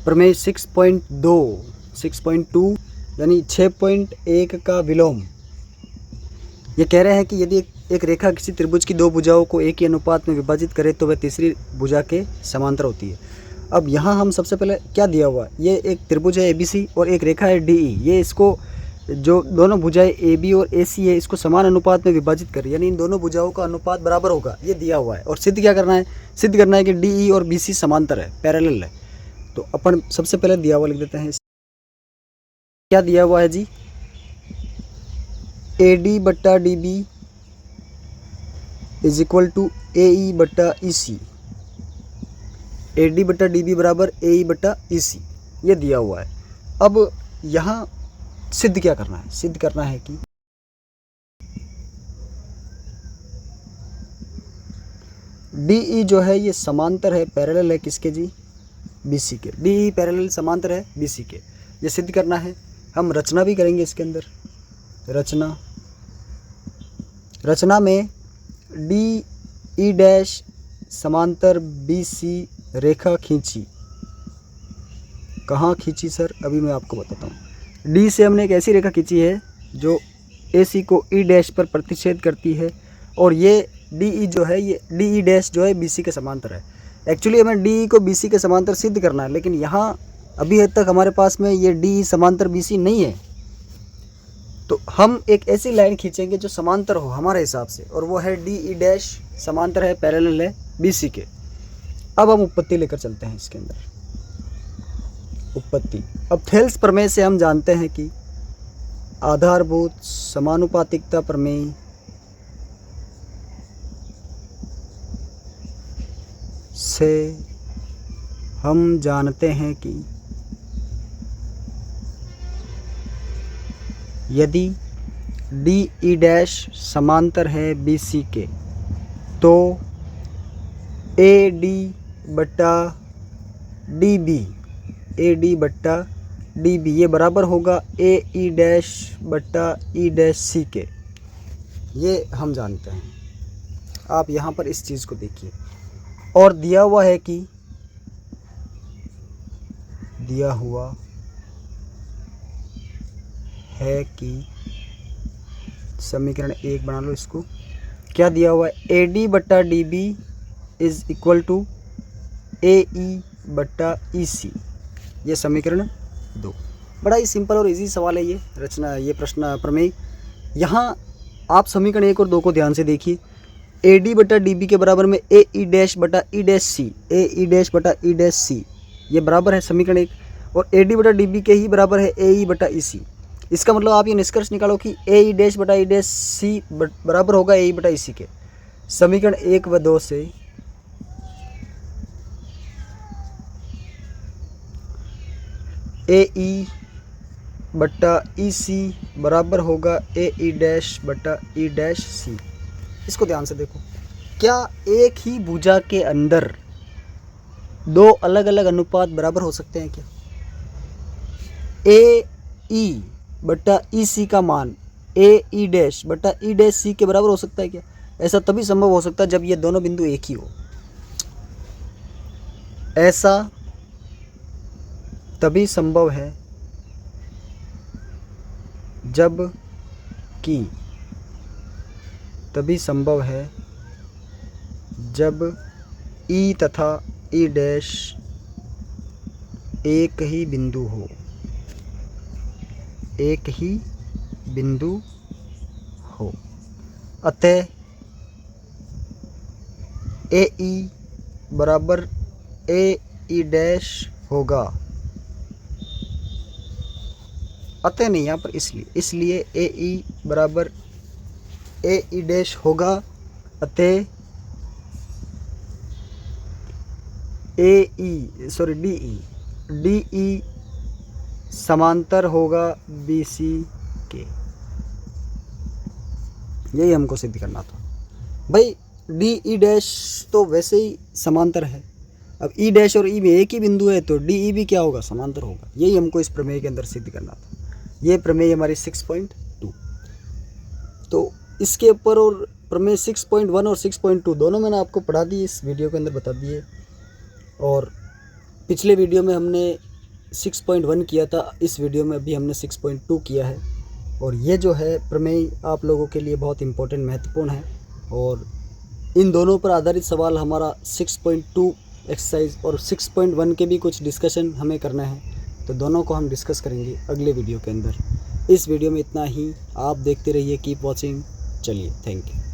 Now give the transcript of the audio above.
प्रमेय 6.2 यानी 6.1 का विलोम। ये कह रहे हैं कि यदि एक रेखा किसी त्रिभुज की दो भुजाओं को एक ही अनुपात में विभाजित करे तो वह तीसरी भुजा के समांतर होती है। अब यहाँ हम सबसे पहले क्या दिया हुआ है, ये एक त्रिभुज है ABC और एक रेखा है DE। ये इसको जो दोनों भुजाएं AB और AC है इसको समान अनुपात में विभाजित करें, यानी इन दोनों भुजाओं का अनुपात बराबर होगा, ये दिया हुआ है। और सिद्ध क्या करना है, सिद्ध करना है कि DE और BC समांतर है, पैरेलल है। तो अपन सबसे पहले दिया हुआ लिख देते हैं। क्या दिया हुआ है जी, AD बट्टा DB is equal to AE बट्टा EC। AD बट्टा DB बराबर AE बट्टा EC, ये दिया हुआ है। अब यहाँ सिद्ध क्या करना है, सिद्ध करना है कि DE जो है ये समांतर है, पैरेलल है किसके जी, BC के। DE पैरेलल समांतर है BC के, ये सिद्ध करना है। हम रचना भी करेंगे इसके अंदर। रचना में DE डैश समांतर BC रेखा खींची। कहाँ खींची सर, अभी मैं आपको बताता हूँ। D से हमने एक ऐसी रेखा खींची है जो AC को E डैश पर प्रतिच्छेद करती है, और ये DE जो है, ये DE डैश जो है BC के समांतर है। एक्चुअली हमें DE को BC के समांतर सिद्ध करना है, लेकिन यहाँ अभी तक हमारे पास में ये DE समांतर BC नहीं है। तो हम एक ऐसी लाइन खींचेंगे जो समांतर हो हमारे हिसाब से, और वो है DE डैश समांतर है, पैरेलल है BC के। अब हम उत्पत्ति लेकर चलते हैं इसके अंदर। उत्पत्ति, अब थेल्स प्रमेय से हम जानते हैं कि आधारभूत समानुपातिकता प्रमेय से हम जानते हैं कि यदि DE डैश समांतर है BC के तो AD बट्टा DB ये बराबर होगा AE डैश बट्टा E डैश C के। ये हम जानते हैं। आप यहाँ पर इस चीज़ को देखिए। और दिया हुआ है कि समीकरण 1 बना लो इसको। क्या दिया हुआ है, AD बट्टा DB is equal to AE बट्टा EC, ये समीकरण 2। बड़ा ही सिंपल और इजी सवाल है ये रचना, ये प्रश्न प्रमेय। यहाँ आप समीकरण 1 और 2 को ध्यान से देखिए। AD बटा DB के बराबर में AE डैश बटा E dash C, AE dash बटा E डैश C, ये बराबर है समीकरण 1। और AD बटा DB के ही बराबर है AE बटा EC। इसका मतलब आप ये निष्कर्ष निकालो कि AE डैश बटा E डैश C बराबर होगा AE बटा EC के। समीकरण 1 व 2 से AE बट्टा EC बराबर होगा AE डैश बटा E डैश C। इसको ध्यान से देखो। क्या एक ही भुजा के अंदर दो अलग अलग अनुपात बराबर हो सकते हैं क्या? AE बटा EC का मान AE डैश बटा E डैश C के बराबर हो सकता है क्या? ऐसा तभी संभव हो सकता है जब ये दोनों बिंदु एक ही हो। ऐसा तभी संभव है जब E तथा E डैश एक ही बिंदु हो। अतः AE बराबर AE डैश होगा। अतः नहीं, यहाँ पर इसलिए AE बराबर AE डैश होगा। अतः DE समांतर होगा BC के। यही हमको सिद्ध करना था भाई। DE डैश तो वैसे ही समांतर है। अब E डैश और E में एक ही बिंदु है तो DE भी क्या होगा, समांतर होगा। यही हमको इस प्रमेय के अंदर सिद्ध करना था। ये प्रमेय हमारी 6.2। तो इसके ऊपर और प्रमेय 6.1 और 6.2 दोनों मैंने आपको पढ़ा दी, इस वीडियो के अंदर बता दिए। और पिछले वीडियो में हमने 6.1 किया था, इस वीडियो में अभी हमने 6.2 किया है। और ये जो है प्रमेय आप लोगों के लिए बहुत इम्पोर्टेंट महत्वपूर्ण है, और इन दोनों पर आधारित सवाल हमारा 6.2 एक्सरसाइज और 6.1 के भी कुछ डिस्कशन हमें करना है, तो दोनों को हम डिस्कस करेंगे अगले वीडियो के अंदर। इस वीडियो में इतना ही, आप देखते रहिए, कीप वॉचिंग। चलिए, थैंक यू।